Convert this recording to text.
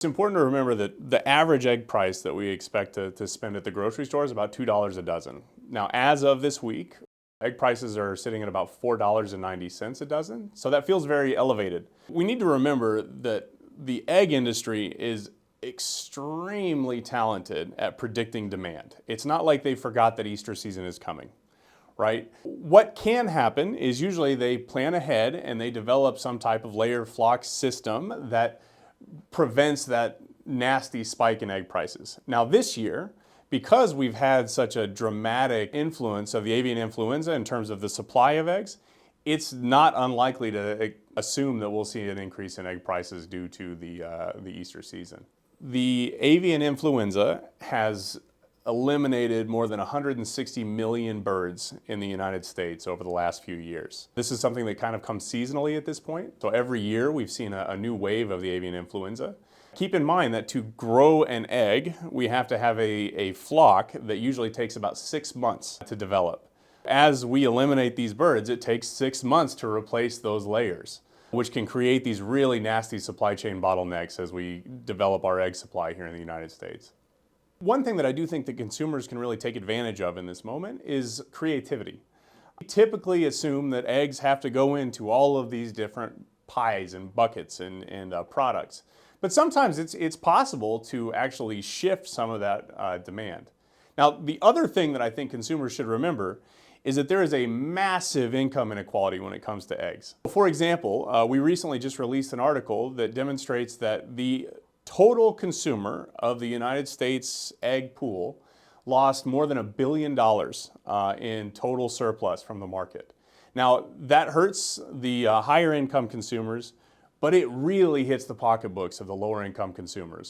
It's important to remember that the average egg price that we expect to spend at the grocery store is about $2 a dozen. Now, as of this week, egg prices are sitting at about $4.90 a dozen, so that feels very elevated. We need to remember that the egg industry is extremely talented at predicting demand. It's not like they forgot that Easter season is coming, right? What can happen is usually they plan ahead and they develop some type of layered flock system that prevents that nasty spike in egg prices. Now this year, because we've had such a dramatic influence of the avian influenza in terms of the supply of eggs, it's not unlikely to assume that we'll see an increase in egg prices due to the Easter season. The avian influenza has eliminated more than 160 million birds in the United States over the last few years. This is something that kind of comes seasonally at this point. So every year we've seen a new wave of the avian influenza. Keep in mind that to grow an egg, we have to have a flock that usually takes about 6 months to develop. As we eliminate these birds, it takes 6 months to replace those layers, which can create these really nasty supply chain bottlenecks as we develop our egg supply here in the United States. One thing that I do think that consumers can really take advantage of in this moment is creativity. We typically assume that eggs have to go into all of these different pies and buckets and products. But sometimes it's possible to actually shift some of that demand. Now, the other thing that I think consumers should remember is that there is a massive income inequality when it comes to eggs. For example, we recently just released an article that demonstrates that the total consumer of the United States egg pool lost more than $1 billion in total surplus from the market. Now, that hurts the higher income consumers, but it really hits the pocketbooks of the lower income consumers.